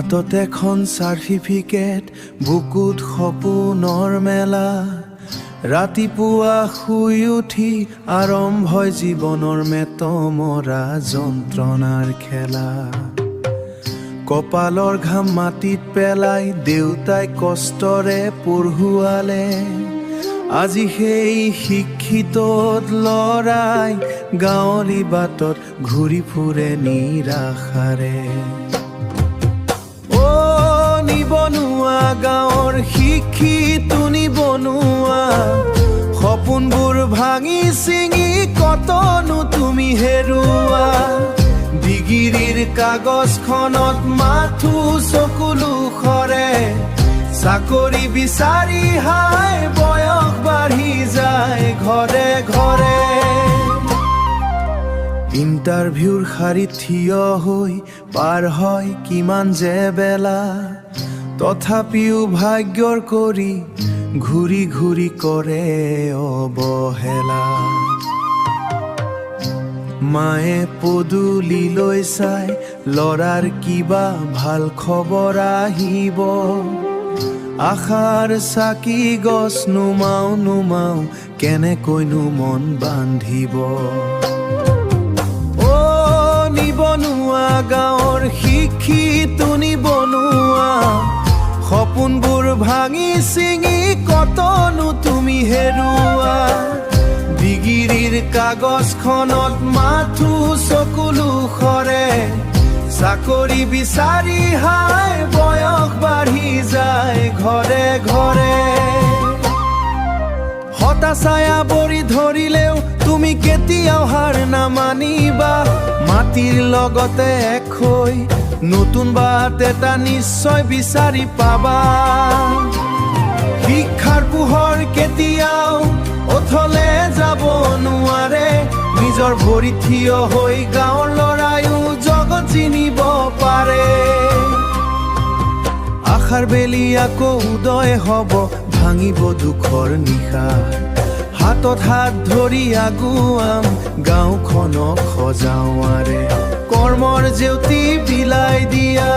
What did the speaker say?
হাতত এখন চাৰ্টিফিকেট, বুকুত সপোনৰ মেলা। ৰাতিপুৱা শুই উঠি আৰম্ভ জীৱনৰ মেতমৰা যন্ত্ৰণাৰ খেলা। কপালৰ ঘাম মাটিত পেলাই দেউতাই কষ্টৰে পঢ়ুৱালে। আজি সেই শিক্ষিত ল'ৰাই গাঁৱলী বাটত ঘূৰি ফুৰে নিৰাশাৰে। নিবনুৱা গাঁৱৰ শিক্ষিত নিবনুৱা, সপোনবোৰ ভাঙি চিঙি কতনো তুমি হেৰুৱা। ডিগ্ৰীৰ কাগজখনত মাথো চকুলো সৰে, চাকৰি বিচাৰি হাই বয়স বাঢ়ি যায় ঘৰে ঘৰে। ইণ্টাৰভিউৰ শাৰীত থিয় হৈ পাৰ হয় কিমান যে বেলা, তথাপিও ভাগ্যৰ কৰি ঘূৰি ঘূৰি কৰে অৱহেলা। মায়ে পদূলিলৈ চাই ল'ৰাৰ কিবা ভাল খবৰ আহিব। আশাৰ চাকি গছ নুমাও নুমাও কেনেকৈনো মন বান্ধিব। নিবনুৱা গাঁৱৰ শিক্ষিত নিবনুৱা, সপোনবোৰ ভাঙি চিঙি কতনো তুমি হেৰুৱা। ডিগ্ৰীৰ কাগজখনত মাথো চকুলো সৰে, চাকৰি বিচাৰি হাই বয়স বাঢ়ি যায় ঘৰে ঘৰে। হতাশায়া বৰি ধৰিলেও তুমি কেতিয়াও হাৰ নামানিবা। মাটিৰ লগতে এখৈ নতুন বাট এটা নিশ্চয় বিচাৰি পাবা। শিক্ষাৰ পোহৰ কেতিয়াও অথলে যাব নোৱাৰে, নিজৰ ভৰিত থিয় হৈ গাঁৱৰ ল'ৰায়ো জগত চিনিব পাৰে। আশাৰ বেলি আকৌ উদয় হ'ব, ভাঙিব দুখৰ নিশা। হাতত হাত ধৰি আগুৱাম গাঁওখনক সজাওৱাৰে, কৰ্মৰ জেউতি বিলাই দিয়া।